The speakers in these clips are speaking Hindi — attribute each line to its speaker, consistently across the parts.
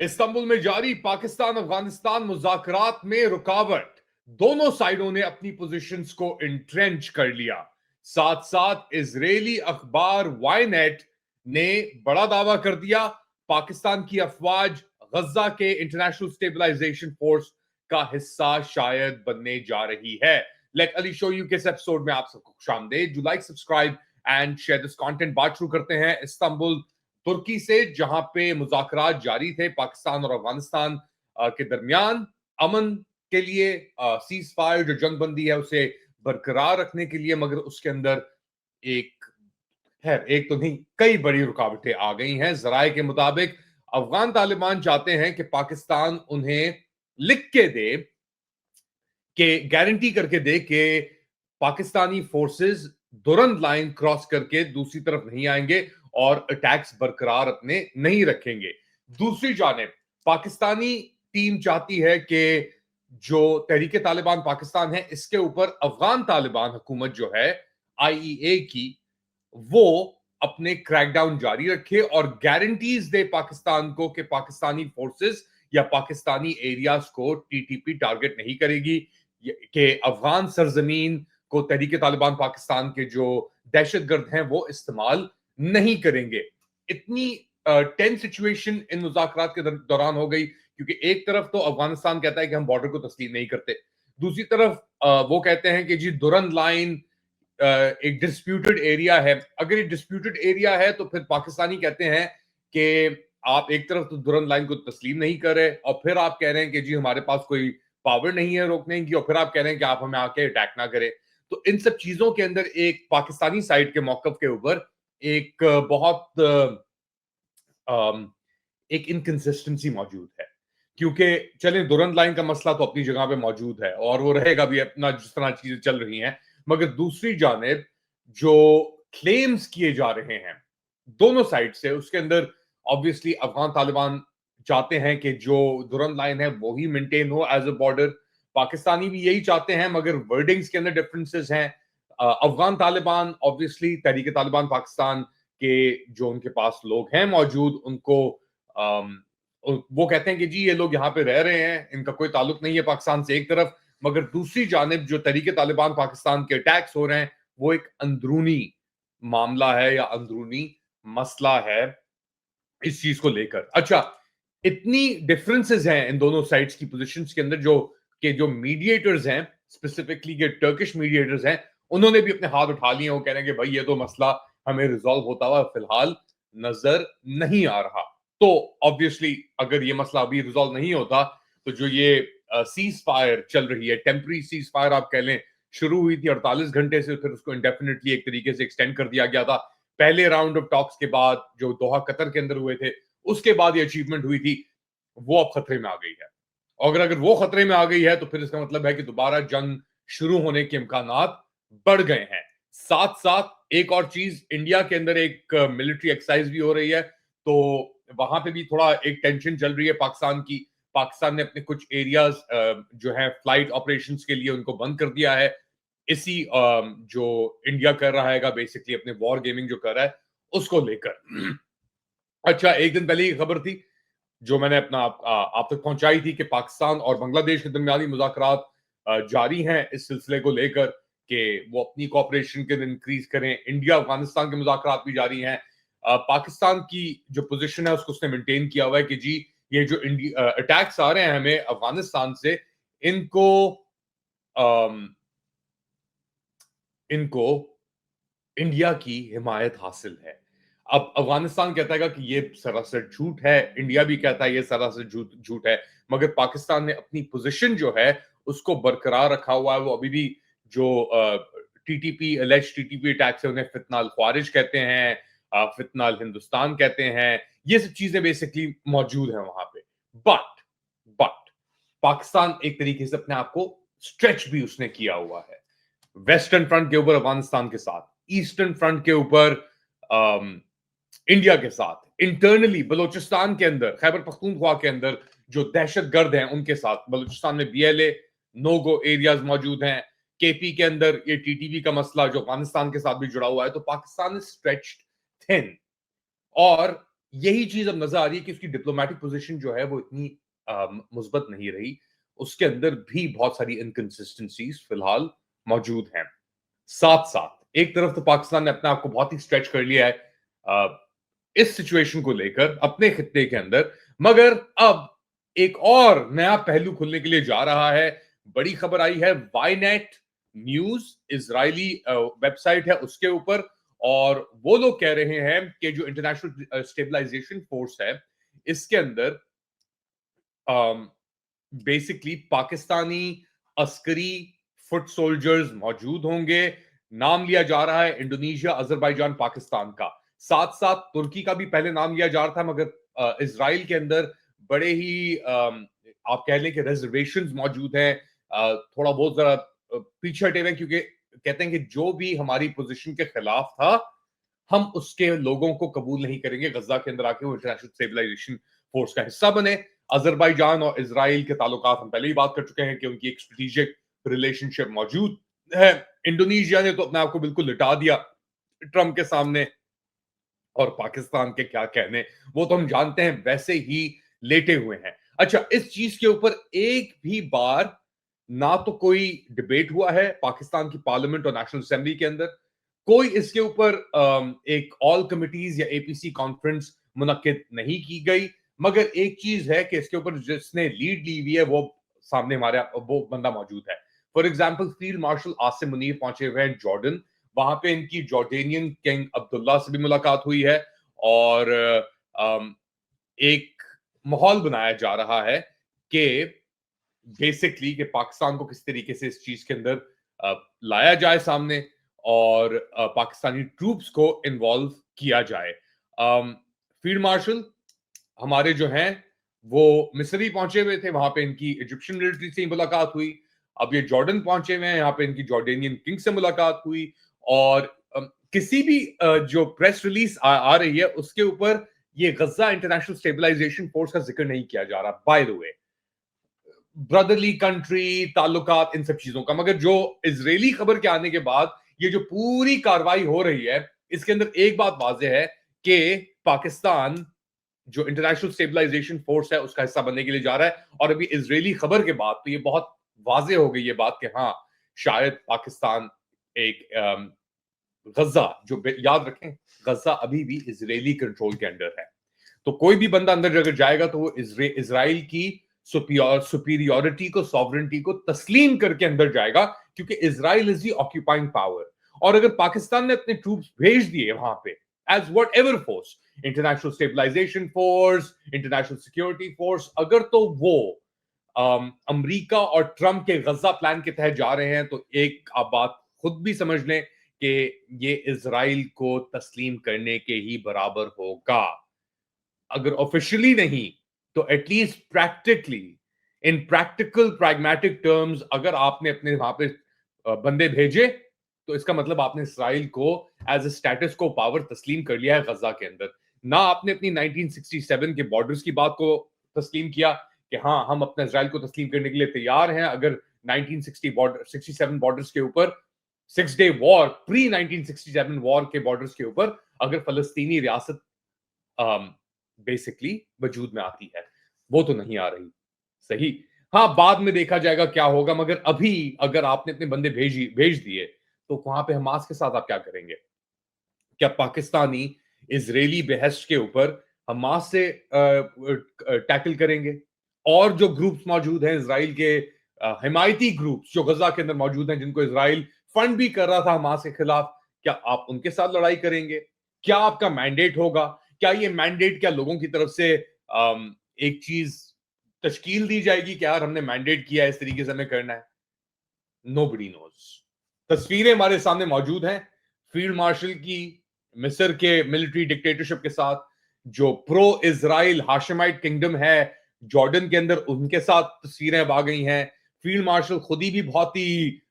Speaker 1: इस्तांबुल में जारी पाकिस्तान अफगानिस्तान मुज़ाकरात में रुकावट। दोनों साइडों ने अपनी पोजीशंस को इंट्रेंच कर लिया। साथ साथ इजरायली अखबार वाईनेट ने बड़ा दावा कर दिया, पाकिस्तान की अफवाज गजा के इंटरनेशनल स्टेबलाइजेशन फोर्स का हिस्सा शायद बनने जा रही है। लेट अली शो यू के इस एपिसोड में आप सबको खुशामदीद। Do like, subscribe and share this content. बात शुरू करते हैं इस्तांबुल तुर्की से, जहां पे मुज़ाकरात जारी थे पाकिस्तान और अफगानिस्तान के दरमियान अमन के लिए, सीज फायर जो जंगबंदी है उसे बरकरार रखने के लिए, मगर उसके अंदर एक एक तो नहीं, कई बड़ी रुकावटें आ गई हैं। जराए के मुताबिक अफगान तालिबान चाहते हैं कि पाकिस्तान उन्हें लिख के दे, कि गारंटी करके दे कि पाकिस्तानी फोर्सेस दुरंत लाइन क्रॉस करके दूसरी तरफ नहीं आएंगे और अटैक्स बरकरार अपने नहीं रखेंगे। दूसरी जानिब पाकिस्तानी टीम चाहती है कि जो तहरीक तालिबान पाकिस्तान है, इसके ऊपर अफगान तालिबान हुकूमत जो है आईईए की, वो अपने क्रैकडाउन जारी रखे और गारंटीज दे पाकिस्तान को कि पाकिस्तानी फोर्सेस या पाकिस्तानी एरियाज को टीटीपी टारगेट नहीं करेगी, कि अफगान सरजमीन को तहरीक तालिबान पाकिस्तान के जो दहशतगर्द हैं वो इस्तेमाल नहीं करेंगे। इतनी टेंस सिचुएशन इन मुज़ाकरात के दौरान हो गई, क्योंकि एक तरफ तो अफगानिस्तान कहता है कि हम बॉर्डर को तस्लीम नहीं करते, दूसरी तरफ वो कहते हैं कि जी दुरंत लाइन एक डिस्प्यूटेड एरिया है। अगर ये डिस्प्यूटेड एरिया है तो फिर पाकिस्तानी कहते हैं कि आप एक तरफ तो दुरंत लाइन को तस्लीम नहीं कर रहे और फिर आप कह रहे हैं कि जी हमारे पास कोई पावर नहीं है रोकने की, और फिर आप कह रहे हैं कि आप हमें आके अटैक ना करें। तो इन सब चीजों के अंदर एक पाकिस्तानी साइड के मौकफ के ऊपर एक बहुत एक इनकंसिस्टेंसी मौजूद है, क्योंकि चले दुरंत लाइन का मसला तो अपनी जगह पे मौजूद है और वो रहेगा भी अपना जिस तरह चीजें चल रही हैं, मगर दूसरी जानिब जो क्लेम्स किए जा रहे हैं दोनों साइड से, उसके अंदर ऑब्वियसली अफगान तालिबान चाहते हैं कि जो दुरंत लाइन है वो ही मेंटेन हो एज अ बॉर्डर। पाकिस्तानी भी यही चाहते हैं, मगर वर्डिंग्स के अंदर डिफरेंसेस हैं। अफगान तालिबान ऑब्वियसली तहरीक तालिबान पाकिस्तान के जो उनके पास लोग हैं मौजूद, उनको वो कहते हैं कि जी ये लोग यहाँ पे रह रहे हैं, इनका कोई ताल्लुक नहीं है पाकिस्तान से एक तरफ, मगर दूसरी जानिब जो तहरीक तालिबान पाकिस्तान के अटैक्स हो रहे हैं वो एक अंदरूनी मामला है या अंदरूनी मसला है इस चीज को लेकर। अच्छा, इतनी डिफरेंसेस हैं इन दोनों साइड्स की पोजीशंस के अंदर, जो मीडिएटर्स हैं, स्पेसिफिकली के टर्किश मीडिएटर्स हैं, उन्होंने भी अपने हाथ उठा लिए। वो कह रहे हैं कि भाई ये तो मसला हमें रिजॉल्व होता हुआ फिलहाल नजर नहीं आ रहा। तो ऑब्वियसली अगर ये मसला अभी रिजॉल्व नहीं होता तो जो ये सीज फायर चल रही है, टेम्पररी सीज फायर आप कह लें, शुरू हुई थी 48 घंटे से, फिर उसको इंडेफिनेटली एक तरीके से एक्सटेंड कर दिया गया था। पहले राउंड ऑफ टॉक्स के बाद जो दोहा कतर के अंदर हुए थे, उसके बाद ये अचीवमेंट हुई थी, वो अब खतरे में आ गई है। और अगर वो खतरे में आ गई है तो फिर इसका मतलब है कि दोबारा जंग शुरू होने के इम्कानात बढ़ गए हैं। साथ साथ एक और चीज, इंडिया के अंदर एक मिलिट्री एक्सरसाइज भी हो रही है, तो वहां पे भी थोड़ा एक टेंशन चल रही है पाकिस्तान की। पाकिस्तान ने अपने कुछ एरियाज जो है फ्लाइट ऑपरेशंस के लिए उनको बंद कर दिया है। इसी जो इंडिया कर रहा है बेसिकली अपने वॉर गेमिंग जो कर रहा है उसको लेकर। अच्छा, एक दिन पहले की खबर थी जो मैंने आप तक पहुंचाई थी कि पाकिस्तान और बांग्लादेश के दरमियानी मुज़ाकरात जारी हैं इस सिलसिले को लेकर कि वो अपनी कोऑपरेशन के इंक्रीज करें। इंडिया अफगानिस्तान के मुज़ाकरात भी जारी हैं। पाकिस्तान की जो पोजीशन है उसको उसने मेंटेन किया हुआ है कि जी ये जो अटैक्स आ रहे हैं हमें अफगानिस्तान से, इनको इनको इंडिया की हिमायत हासिल है। अब अफगानिस्तान कहता है कि ये सरासर झूठ है, इंडिया भी कहता है ये सरासर झूठ है, मगर पाकिस्तान ने अपनी पोजीशन जो है उसको बरकरार रखा हुआ है। वो अभी भी जो टीटीपी टीटीपी अटैक्स है उन्हें फितनाल ख्वारिज कहते हैं, फितनाल हिंदुस्तान कहते हैं, ये सब चीजें बेसिकली मौजूद हैं वहां पे। बट पाकिस्तान एक तरीके से अपने आप को स्ट्रेच भी उसने किया हुआ है, वेस्टर्न फ्रंट के ऊपर अफगानिस्तान के साथ, ईस्टर्न फ्रंट के ऊपर इंडिया के साथ, इंटरनली बलूचिस्तान के अंदर, खैबर पख्तूनख्वा के अंदर जो दहशतगर्द हैं उनके साथ। बलूचिस्तान में बीएलए नो-गो एरियाज मौजूद हैं। केपी के अंदर ये टीटीपी का मसला जो अफगानिस्तान के साथ भी जुड़ा हुआ है। तो पाकिस्तान इज स्ट्रेच्ड थिन, और यही चीज अब नजर आ रही है कि उसकी डिप्लोमेटिक पोजीशन जो है वो इतनी मुस्बत नहीं रही। उसके अंदर भी बहुत सारी इनकंसिस्टेंसीज फिलहाल मौजूद हैं। साथ साथ एक तरफ तो पाकिस्तान ने अपने आप को बहुत ही स्ट्रेच कर लिया है इस सिचुएशन को लेकर अपने खित्ते के अंदर, मगर अब एक और नया पहलू खुलने के लिए जा रहा है। बड़ी खबर आई है वाईनेट न्यूज, इजरायली वेबसाइट है उसके ऊपर, और वो लोग कह रहे हैं कि जो इंटरनेशनल स्टेबलाइजेशन फोर्स है इसके अंदर basically Pakistani Askari foot soldiers मौजूद होंगे। नाम लिया जा रहा है इंडोनेशिया, अजरबैजान, पाकिस्तान का। साथ साथ तुर्की का भी पहले नाम लिया जा रहा था, मगर इसराइल के अंदर बड़े ही आप कह लें कि रिजर्वेशंस मौजूद हैं। थोड़ा बहुत जरा पीछे हटे हुए हैं, क्योंकि कहते हैं कि जो भी हमारी पोजीशन के खिलाफ था हम उसके लोगों को कबूल नहीं करेंगे गजा के अंदर आके वो इंटरनेशनल स्टेबलाइजेशन फोर्स का हिस्सा बने। अजरबैजान और इसराइल के ताल्लुकात हम पहले ही बात कर चुके हैं कि उनकी एक स्ट्रेटेजिक रिलेशनशिप मौजूद है। इंडोनेशिया ने तो अपने आप को बिल्कुल लिटा दिया ट्रंप के सामने, और पाकिस्तान के क्या कहने वो तो हम जानते हैं, वैसे ही लेटे हुए हैं। अच्छा, इस चीज के ऊपर एक भी बार ना तो कोई डिबेट हुआ है पाकिस्तान की पार्लियामेंट और नेशनल असेंबली के अंदर, कोई इसके ऊपर एक ऑल कमिटीज या एपीसी कॉन्फ्रेंस मुनक्किद नहीं की गई। मगर एक चीज है कि इसके ऊपर जिसने लीड ली हुई है वो सामने हमारे वो बंदा मौजूद है। For example field marshal Asim Munir पहुंचे हुए हैं जॉर्डन। वहां पे इनकी जॉर्डेनियन किंग अब्दुल्ला से भी मुलाकात हुई है, और एक माहौल बनाया जा रहा है कि बेसिकली कि पाकिस्तान को किस तरीके से इस चीज के अंदर लाया जाए सामने, और पाकिस्तानी ट्रूप्स को इन्वॉल्व किया जाए। फील्ड मार्शल हमारे जो हैं वो मिस्र पहुंचे हुए थे, वहां पे इनकी इजिप्शियन मिलिट्री से मुलाकात हुई। अब ये जॉर्डन पहुंचे हुए हैं, यहाँ पे इनकी जॉर्डेनियन किंग से मुलाकात हुई। और किसी भी जो प्रेस रिलीज आ रही है उसके ऊपर ये गजा इंटरनेशनल स्टेबलाइजेशन फोर्स का जिक्र नहीं किया जा रहा, by the way. Brotherly country ताल्लुकात इन सब चीजों का, मगर जो इजरायली खबर के आने के बाद ये जो पूरी कार्रवाई हो रही है इसके अंदर एक बात वाज़ेह है कि पाकिस्तान जो इंटरनेशनल स्टेबलाइजेशन फोर्स है उसका हिस्सा बनने के लिए जा रहा है। और अभी इजरायली खबर के बाद तो ये बहुत वाज़ेह हो गई ये बात कि हाँ, शायद पाकिस्तान एक गजा, जो याद रखें गजा अभी भी इजरायली कंट्रोल के अंडर है, तो कोई भी बंदा अंदर अगर जाएगा तो वो इजराइल की सुपीरियोरिटी को, सॉवरेंटी को तस्लीम करके अंदर जाएगा, क्योंकि Israel is the occupying power. और अगर पाकिस्तान ने अपने ट्रूप्स भेज दिए वहां पे as whatever force, international stabilization force, international security force, अगर तो वो अमेरिका और ट्रंप के गजा प्लान के तहत जा रहे हैं, तो एक आप बात खुद भी समझ लें कि ये इजराइल को तस्लीम करने के ही बराबर होगा। अगर ऑफिशियली नहीं तो एटलीस्ट प्रैक्टिकली, इन प्रैक्टिकल प्रैग्मेटिक टर्म्स, अगर आपने अपने वहां पे बंदे भेजे तो इसका मतलब आपने इसराइल को एज ए स्टेटस को पावर तस्लीम कर लिया है गजा के अंदर। ना आपने अपनी 1967 के बॉर्डर्स की बात को तस्लीम किया कि हाँ हम अपने इसराइल को तस्लीम करने के लिए तैयार हैं, अगर 1960 बॉर्डर 67 बॉर्डर्स के ऊपर 6 डे वॉर, प्री 1967 वॉर के बॉर्डर्स के ऊपर अगर फलस्तीनी रियासत बेसिकली वजूद में आती है, वो तो नहीं आ रही। सही, हाँ बाद में देखा जाएगा क्या होगा, मगर अभी अगर आपने अपने बंदे भेज दिए तो वहां पे हमास के साथ आप क्या करेंगे? क्या पाकिस्तानी इजरायली बहस के ऊपर हमास से टैकल करेंगे? और जो ग्रुप्स मौजूद हैं इसराइल के हिमायती ग्रुप्स जो गजा के अंदर मौजूद हैं, जिनको इसराइल फंड भी कर रहा था हमास के खिलाफ, क्या आप उनके साथ लड़ाई करेंगे? क्या आपका मैंडेट होगा? क्या ये मैंडेट क्या लोगों की तरफ से एक चीज तश्कील दी जाएगी कि यार हमने मैंडेट किया है, इस तरीके से हमें करना है? Nobody knows. तस्वीरें हमारे सामने मौजूद हैं फील्ड मार्शल की मिस्र के मिलिट्री डिक्टेटरशिप के साथ, जो प्रो इजराइल हाशिमाइट किंगडम है जॉर्डन के अंदर, उनके साथ तस्वीरें अब आ गई हैं। फील्ड मार्शल खुद ही भी बहुत ही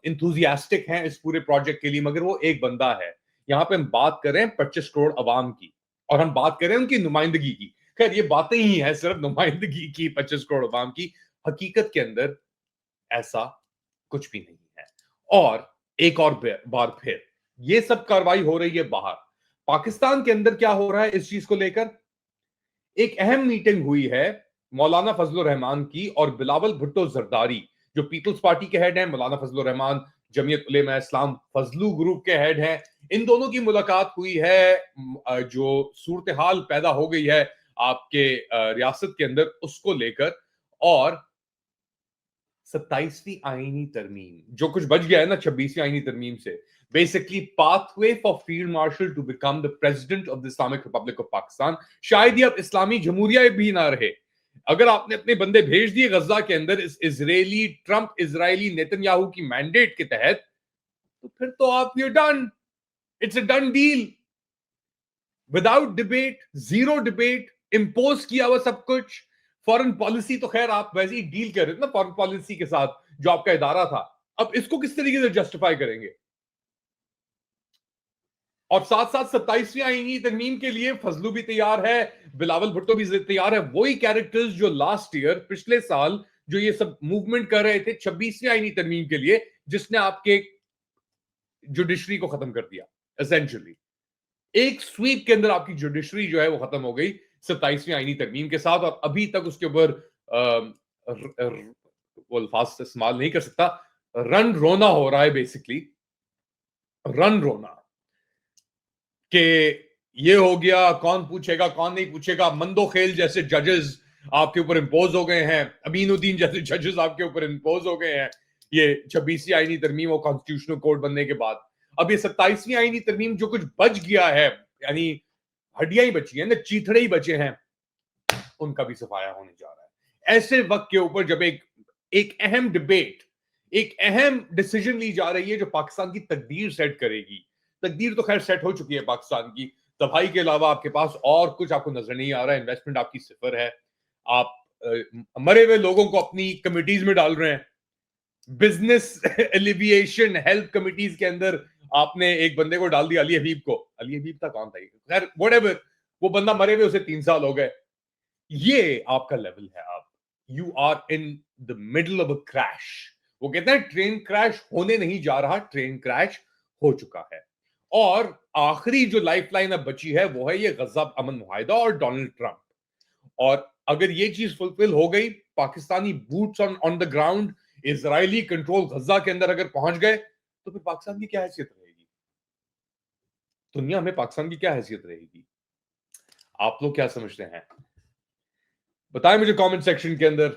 Speaker 1: इंथुजियास्टिक हैं इस पूरे प्रोजेक्ट के लिए, मगर वो एक बंदा है। यहां पे हम बात कर रहे हैं 25 करोड़ अवाम की, और हम बात कर रहे हैं उनकी नुमाइंदगी की। खैर ये बातें ही है सिर्फ नुमाइंदगी की 25 करोड़ अवाम की, हकीकत के अंदर ऐसा कुछ भी नहीं है। और एक और बार फिर ये सब कार्रवाई हो रही है बाहर, पाकिस्तान के अंदर क्या हो रहा है इस चीज को लेकर? एक अहम मीटिंग हुई है मौलाना फजलुर रहमान की और बिलावल भुट्टो जरदारी, जो पीपल्स पार्टी के हेड हैं। मौलाना फजलुर रहमान जमीयत उलेमा इस्लाम फजलू ग्रुप के हेड हैं। इन दोनों की मुलाकात हुई है। जो सूरत हाल पैदा हो गई है आपके रियासत के अंदर, उसको लेकर, और 27वीं आईनी तरमीम, जो कुछ बच गया है ना 26वीं आईनी तरमीम से, basically pathway for field marshal to become the president of the Islamic Republic of Pakistan. शायद ये अब इस्लामी जमहूरिया भी ना रहे। अगर आपने अपने बंदे भेज दिए गजा के अंदर इस इजरायली ट्रंप इजरायली नेतन्याहू की मैंडेट के तहत, तो फिर तो आप ये done, it's a done deal, without debate, zero debate, impose किया हुआ सब कुछ। फॉरेन पॉलिसी तो खैर आप वैसे ही डील कर रहे थे ना फॉरेन पॉलिसी के साथ, जो आपका इदारा था। अब इसको किस तरीके से जस्टिफाई करेंगे? और साथ साथ 27वीं आईनी तरमीम के लिए फजलू भी तैयार है, बिलावल भुट्टो भी तैयार है। वही कैरेक्टर्स जो लास्ट ईयर, पिछले साल, जो ये सब मूवमेंट कर रहे थे 26वीं आईनी तरमीम के लिए, जिसने आपके जुडिशरी को खत्म कर दिया। एसेंशियली एक स्वीप के अंदर आपकी जुडिशरी जो है वो खत्म हो गई 27वीं आईनी तरमीम के साथ। और अभी तक उसके ऊपर वो अल्फाज इस्तेमाल नहीं कर सकता, रन रोना हो रहा है। बेसिकली रन रोना कि ये हो गया, कौन पूछेगा कौन नहीं पूछेगा। मंदो खेल जैसे जजेस आपके ऊपर इंपोज हो गए हैं, अमीनुद्दीन जैसे जजेस आपके ऊपर इंपोज हो गए हैं। ये 26वीं आईनी तरमीम और कॉन्स्टिट्यूशनल कोड बनने के बाद अब ये 27वीं आईनी तरमीम, जो कुछ बच गया है, यानी हड्डियां ही बची हैं ना, चीथड़े ही बचे हैं, उनका भी सफाया होने जा रहा है। ऐसे वक्त के ऊपर जब एक एक अहम डिबेट, एक अहम डिसीजन ली जा रही है जो पाकिस्तान की तकदीर सेट करेगी। तकदीर तो खैर सेट हो चुकी है पाकिस्तान की, तबाही के अलावा आपके पास और कुछ आपको नजर नहीं आ रहा है। इन्वेस्टमेंट आपकी सिफर है। आप मरे हुए लोगों को अपनी कमिटीज में डाल रहे हैं। बिजनेस एलिविएशन हेल्थ कमिटीज के अंदर आपने एक बंदे को डाल दिया, अली हबीब को। अली हबीब था कौन था खैर, व्हाटएवर, वो बंदा मरे हुए उसे 3 साल हो गए। ये आपका लेवल है। आप you are in the middle of a crash. वो कहते हैं ट्रेन क्रैश होने नहीं जा रहा, ट्रेन क्रैश हो चुका है। और आखिरी जो लाइफलाइन अब बची है वो है ये गजा अमन मुआहिदा और डोनाल्ड ट्रंप। और अगर ये चीज फुलफिल हो गई, Pakistani boots on on the ground, Israeli control Gaza के अंदर अगर पहुंच गए, तो फिर पाकिस्तान की क्या हैसियत रहेगी? दुनिया में पाकिस्तान की क्या हैसियत रहेगी? आप लोग क्या समझते हैं? बताएं मुझे कमेंट सेक्शन के अंदर।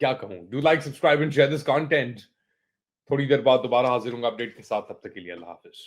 Speaker 1: क्या कहूं? Do like, subscribe and share this content. थोड़ी देर बाद दोबारा हाजिर हूंगा अपडेट के साथ। तब तक के लिए अल्लाह हाफिज।